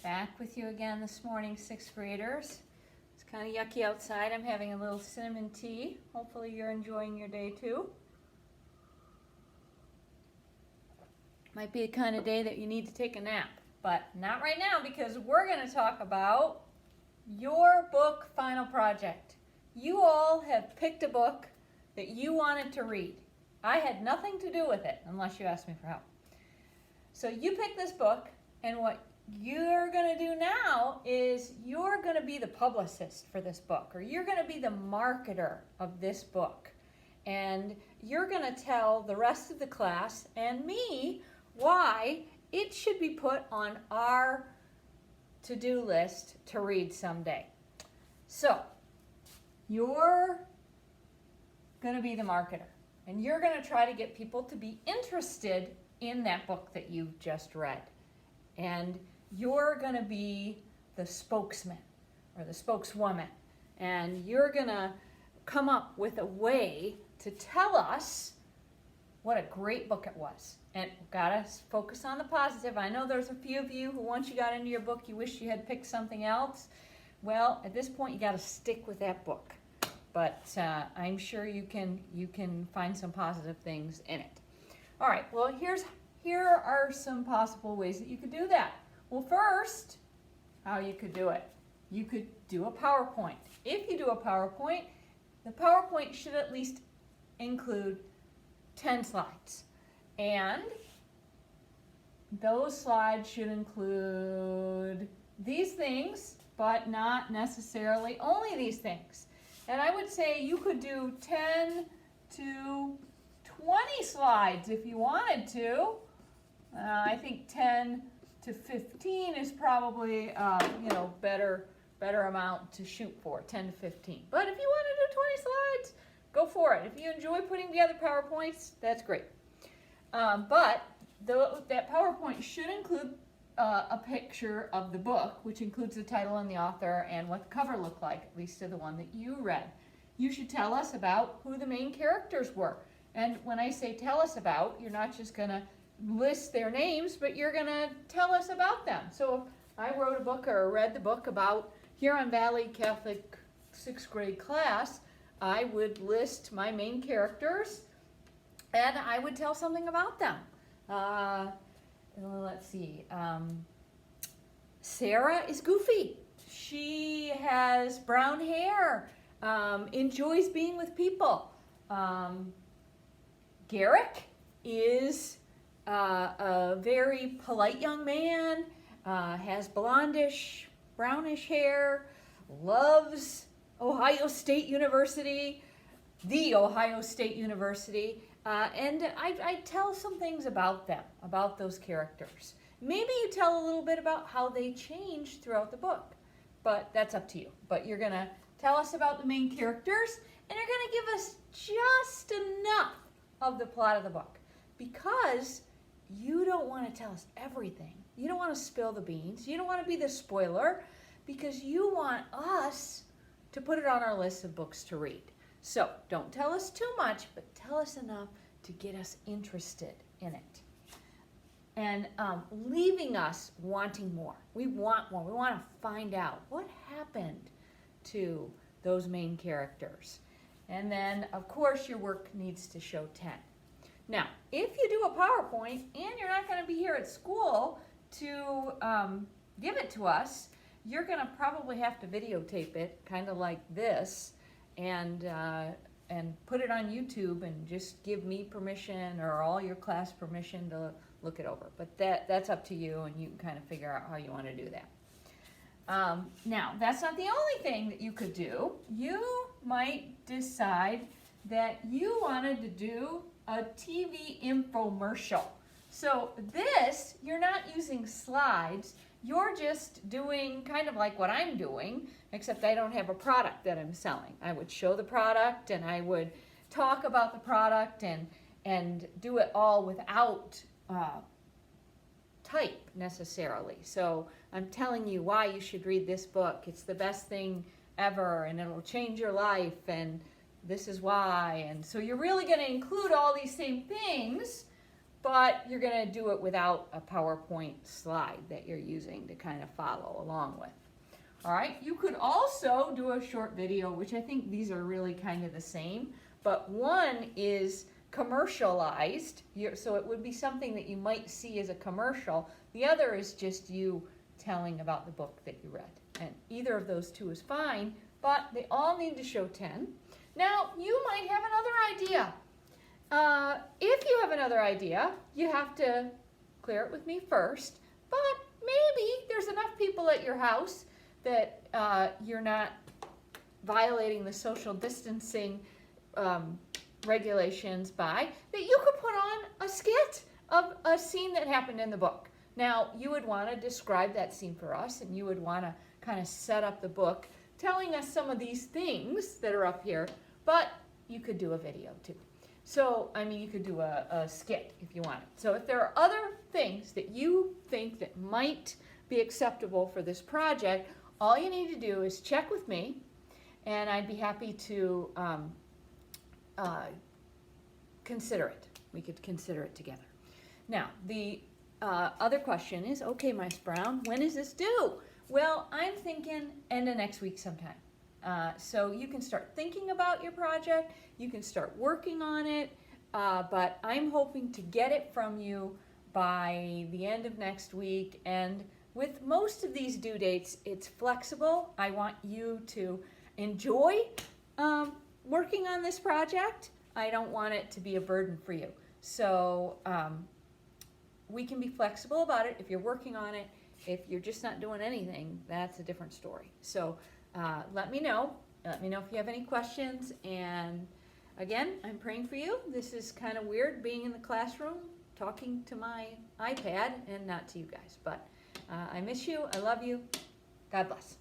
Back with you again this morning, 6th graders. It's kind of yucky outside. I'm having a little cinnamon tea. Hopefully you're enjoying your day too. Might be the kind of day that you need to take a nap, but not right now because we're going to talk about your book final project. You all have picked a book that you wanted to read. I had nothing to do with it unless you asked me for help. So you picked this book, and what you're going to do now is you're going to be the publicist for this book, or you're going to be the marketer of this book. And you're going to tell the rest of the class and me why it should be put on our to-do list to read someday. So you're going to be the marketer, and you're going to try to get people to be interested in that book that you've just read. And you're going to be the spokesman or the spokeswoman, and you're going to come up with a way to tell us what a great book it was. And gotta focus on the positive. I know there's a few of you who, once you got into your book, you wish you had picked something else. Well, at this point, you got to stick with that book. But I'm sure you can find some positive things in it. All right. Well, here are some possible ways that you could do that. Well, first, how you could do it. You could do a PowerPoint. If you do a PowerPoint, the PowerPoint should at least include 10 slides. And those slides should include these things, but not necessarily only these things. And I would say you could do 10 to 20 slides if you wanted to. I think 10 to 15 is probably better amount to shoot for, 10 to 15. But if you want to do 20 slides, go for it. If you enjoy putting together PowerPoints, that's great. But that PowerPoint should include a picture of the book, which includes the title and the author and what the cover looked like, at least to the one that you read. You should tell us about who the main characters were. And when I say tell us about, you're not just going to list their names, but you're going to tell us about them. So if I wrote a book or read the book about Huron Valley Catholic 6th grade class, I would list my main characters and I would tell something about them. Let's see. Sarah is goofy. She has brown hair, enjoys being with people. Garrick is a very polite young man, has blondish, brownish hair, loves Ohio State University, the Ohio State University, and I tell some things about them, about those characters. Maybe you tell a little bit about how they change throughout the book, but that's up to you. But you're going to tell us about the main characters, and you're going to give us just enough of the plot of the book, because you don't want to tell us everything. You don't want to spill the beans. You don't want to be the spoiler, because you want us to put it on our list of books to read. So don't tell us too much, but tell us enough to get us interested in it. And leaving us wanting more. We want more. We want to find out what happened to those main characters. And then, of course, your work needs to show 10. Now, if you do a PowerPoint and you're not going to be here at school to give it to us, you're going to probably have to videotape it, kind of like this, and put it on YouTube and just give me permission or all your class permission to look it over. But that's up to you, and you can kind of figure out how you want to do that. Now, that's not the only thing that you could do. You might decide that you wanted to do a TV infomercial. So this, you're not using slides. You're just doing kind of like what I'm doing, except I don't have a product that I'm selling. I would show the product, and I would talk about the product and do it all without type necessarily. So I'm telling you why you should read this book. It's the best thing ever, and it'll change your life, and this is why. And so you're really going to include all these same things, but you're going to do it without a PowerPoint slide that you're using to kind of follow along with. All right, you could also do a short video, which I think these are really kind of the same, but one is commercialized, so it would be something that you might see as a commercial. The other is just you telling about the book that you read. And either of those two is fine, but they all need to show 10. Now, you might have another idea. If you have another idea, you have to clear it with me first, but maybe there's enough people at your house that you're not violating the social distancing regulations by, that you could put on a skit of a scene that happened in the book. Now, you would want to describe that scene for us, and you would want to kind of set up the book, telling us some of these things that are up here, but you could do a video too. So, I mean, you could do a skit if you want it. So if there are other things that you think that might be acceptable for this project, all you need to do is check with me, and I'd be happy to consider it. We could consider it together. Now, the other question is, okay, Miss Brown, when is this due? Well, I'm thinking end of next week sometime. So you can start thinking about your project, you can start working on it, but I'm hoping to get it from you by the end of next week. And with most of these due dates, it's flexible. I want you to enjoy working on this project. I don't want it to be a burden for you. So we can be flexible about it if you're working on it. If you're just not doing anything, that's a different story. So let me know. Let me know if you have any questions. And again, I'm praying for you. This is kind of weird being in the classroom, talking to my iPad and not to you guys. But I miss you. I love you. God bless.